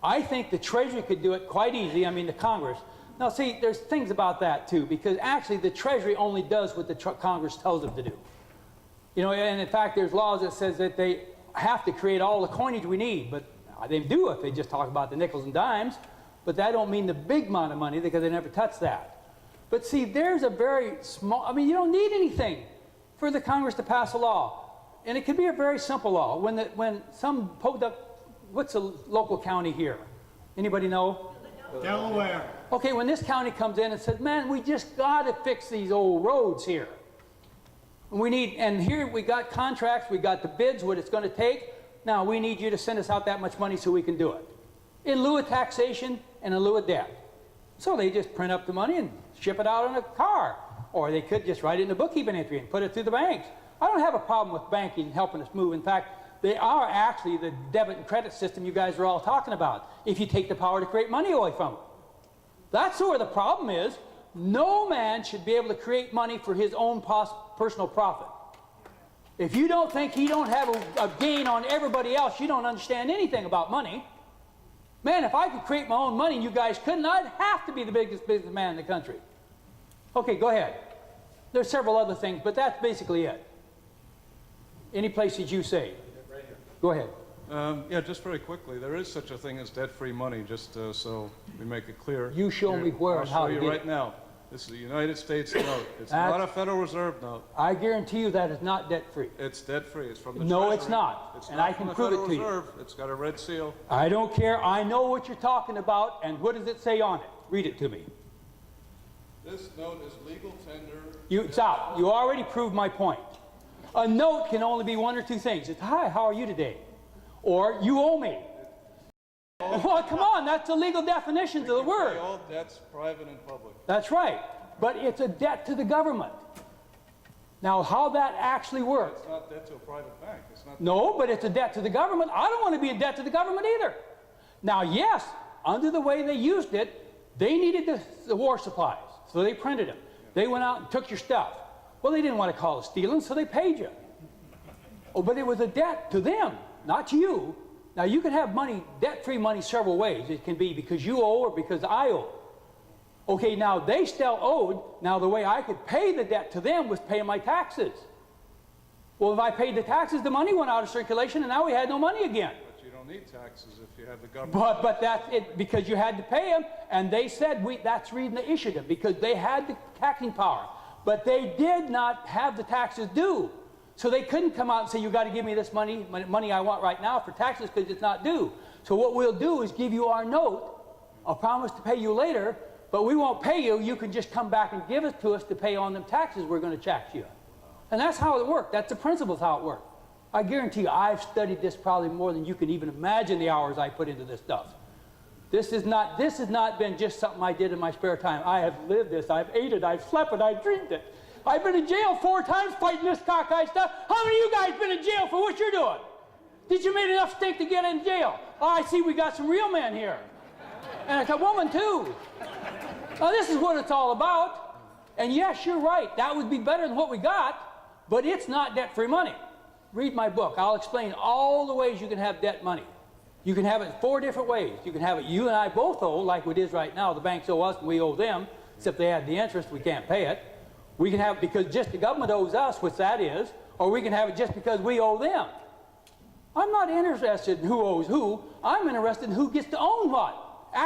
I think the Treasury could do it quite easy, I mean the Congress. Now see, there's things about that too, because actually the Treasury only does what the Congress tells them to do. You know, and in fact there's laws that says that they have to create all the coinage we need, but they do if they just talk about the nickels and dimes, but that don't mean the big amount of money because they never touch that. But see, there's a very small, I mean, you don't need anything for the Congress to pass a law. And it could be a very simple law. When some poked up, what's a local county here? Anybody know? Delaware. Okay, when this county comes in and says, man, we just got to fix these old roads here. And here we got contracts, we got the bids, what it's going to take. Now we need you to send us out that much money so we can do it. In lieu of taxation and in lieu of debt. So they just print up the money and ship it out in a car. Or they could just write it in a bookkeeping entry and put it through the banks. I don't have a problem with banking helping us move. In fact, they are actually the debit and credit system you guys are all talking about, if you take the power to create money away from them. That's where the problem is. No man should be able to create money for his own personal profit. If you don't think he don't have a gain on everybody else, you don't understand anything about money. Man, if I could create my own money and you guys couldn't, I'd have to be the biggest businessman in the country. Okay, go ahead. There's several other things, but that's basically it. Any places you say? Right here. Go ahead. Yeah, just very quickly, there is such a thing as debt-free money, just so we make it clear. You show me where and how I'll to show get you it. right now. This is a United States note. It's not a Federal Reserve note. I guarantee you that is not debt-free. It's debt-free. It's from the No, Treasury. it's not. It's And not I from can the prove it Federal to you. Reserve. It's got a red seal. I don't care. I know what you're talking about, and what does it say on it? Read it to me. This note is legal tender. It's out. You already proved my point. A note can only be one or two things. It's, hi, how are you today? Or, you owe me. Well, come on, that's the legal definitions of the word. Pay all debts, private and public. That's right. But it's a debt to the government. Now, how that actually works. It's not debt to a private bank. It's not. No, but it's a debt to the government. I don't want to be in debt to the government either. Now, yes, under the way they used it, they needed the war supplies. So so they printed them. They went out and took your stuff. Well, they didn't want to call it stealing, so they paid you. Oh, but it was a debt to them, not to you. Now, you can have money, debt-free money, several ways. It can be because you owe or because I owe. Okay, now they still owed. Now, the way I could pay the debt to them was paying my taxes. Well, if I paid the taxes, the money went out of circulation, and now we had no money again. But you don't need taxes if you have the government. But that's it, because you had to pay them, and they said that's the reason they issued them, because they had the taxing power. But they did not have the taxes due. So they couldn't come out and say, you got to give me this money I want right now for taxes because it's not due. So what we'll do is give you our note, I'll promise to pay you later, but we won't pay you. You can just come back and give it to us to pay on them taxes we're going to tax you. And that's how it worked. That's the principles how it worked. I guarantee you, I've studied this probably more than you can even imagine the hours I put into this stuff. This has not been just something I did in my spare time. I have lived this. I've ate it. I've slept it. I've dreamed it. I've been in jail 4 times fighting this cockeyed stuff. How many of you guys been in jail for what you're doing? Did you make enough stink to get in jail? Oh, I see we got some real men here. And it's a woman, too. Now, this is what it's all about. And yes, you're right. That would be better than what we got, but it's not debt-free money. Read my book. I'll explain all the ways you can have debt money. You can have it 4 different ways. You can have it you and I both owe, like it is right now. The banks owe us and we owe them, except they add the interest. We can't pay it. We can have it because just the government owes us, which that is, or we can have it just because we owe them. I'm not interested in who owes who. I'm interested in who gets to own what,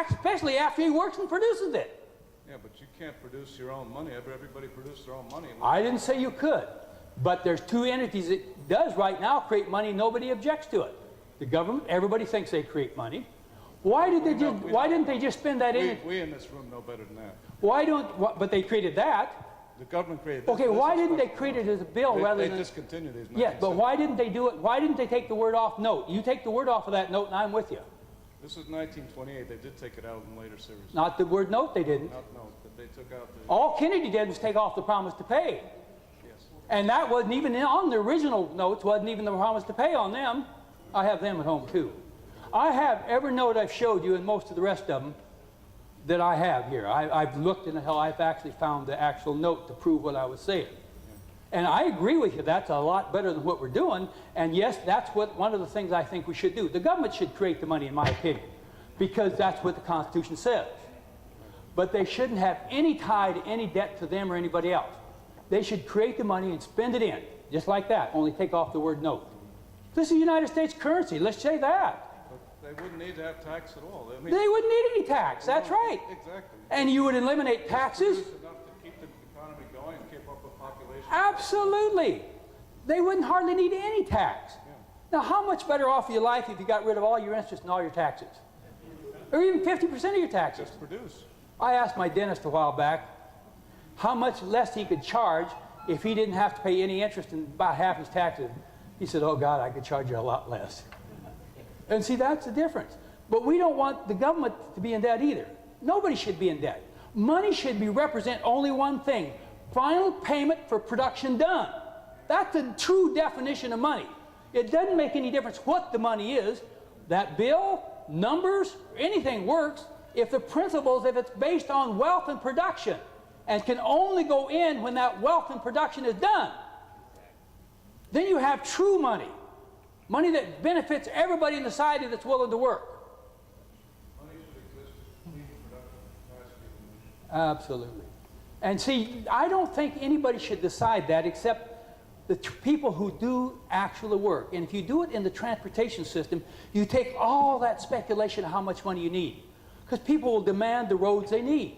especially after he works and produces it. Yeah, but you can't produce your own money. Everybody produces their own money. I didn't say you could, but there's 2 entities that does right now create money. Nobody objects to it. The government, everybody thinks they create money. Why didn't they just spend that in? We in this room know better than that. But they created that. The government created this. Okay, why didn't they create it as a bill rather than... They discontinued these. Yes, but why didn't they do it? Why didn't they take the word off note? You take the word off of that note and I'm with you. This was 1928. They did take it out in later series. Not the word note they didn't. Not note, but they took out the... All Kennedy did was take off the promise to pay. Yes. And that wasn't even on the original notes, wasn't even the promise to pay on them. I have them at home too. I have every note I've showed you and most of the rest of them that I have here. I've looked until I've actually found the actual note to prove what I was saying. And I agree with you, that's a lot better than what we're doing. And yes, that's one of the things I think we should do. The government should create the money, in my opinion, because that's what the Constitution says. But they shouldn't have any tie to any debt to them or anybody else. They should create the money and spend it in, just like that, only take off the word note. This is United States currency, let's say that. They wouldn't need to have tax at all. I mean, They wouldn't need any tax, that's right. Exactly. And you would eliminate taxes? Produce enough to keep the economy going and keep up with population. Absolutely. They wouldn't hardly need any tax. Yeah. Now, how much better off your life if you got rid of all your interest and all your taxes? Or even 50% of your taxes? Just produce. I asked my dentist a while back how much less he could charge if he didn't have to pay any interest and about half his taxes. He said, oh God, I could charge you a lot less. And see, that's the difference. But we don't want the government to be in debt either. Nobody should be in debt. Money should represent only one thing: final payment for production done. That's the true definition of money. It doesn't make any difference what the money is. That bill, numbers, anything works if the principles, if it's based on wealth and production, and can only go in when that wealth and production is done. Then you have true money. Money that benefits everybody in the society that's willing to work. Money should exist to complete production capacity. Absolutely. And see, I don't think anybody should decide that except the people who do actual work. And if you do it in the transportation system, you take all that speculation of how much money you need. Because people will demand the roads they need.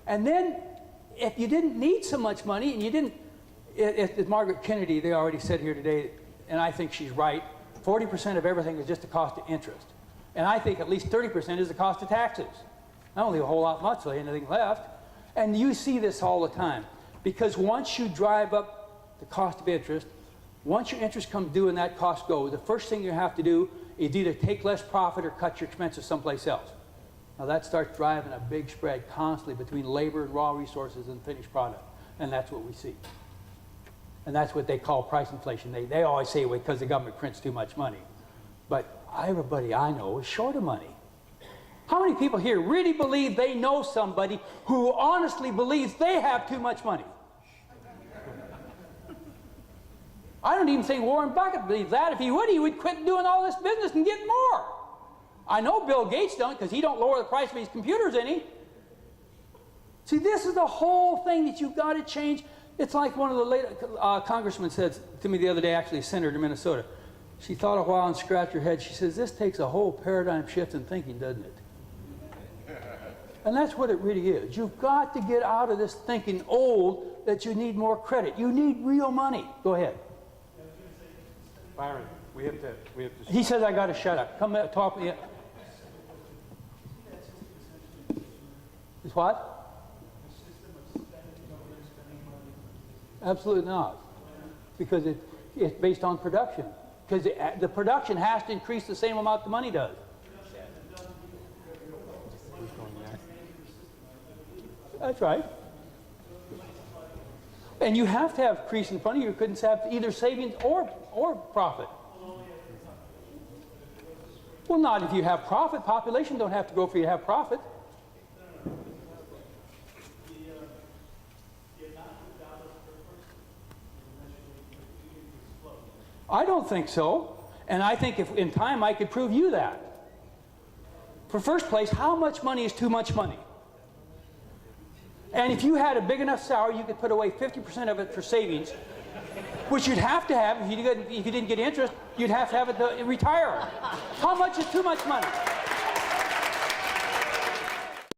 And then, if you didn't need so much money, and you didn't, as Margaret Kennedy, they already said here today, and I think she's right, 40% of everything is just the cost of interest. And I think at least 30% is the cost of taxes. I don't leave a whole lot much, so anything left. And you see this all the time. Because once you drive up the cost of interest, once your interest comes due and that cost goes, the first thing you have to do is either take less profit or cut your expenses someplace else. Now that starts driving a big spread constantly between labor and raw resources and finished product. And that's what we see. And that's what they call price inflation. They always say, well, because the government prints too much money. But everybody I know is short of money. How many people here really believe they know somebody who honestly believes they have too much money? I don't even think Warren Buffett believes that. If he would quit doing all this business and get more. I know Bill Gates don't, because he don't lower the price of his computers any. See, this is the whole thing that you've got to change. It's like one of the late congressmen said to me the other day, actually a senator in Minnesota. She thought a while and scratched her head. She says, this takes a whole paradigm shift in thinking, doesn't it? And that's what it really is. You've got to get out of this thinking old that you need more credit. You need real money. Go ahead. Byron, we have to. He says I got to shut up. Come talk to me. Is what? Absolutely not. Because it's based on production. Because the production has to increase the same amount the money does. That's right. And you have to have increase in front of you. You couldn't have either savings or profit. Well, not if you have profit. Population don't have to go for you to have profit. I don't think so. And I think if in time I could prove you that. For first place, how much money is too much money? And if you had a big enough salary, you could put away 50% of it for savings, which you'd have to have if you didn't get interest. You'd have to have it to retire. How much is too much money?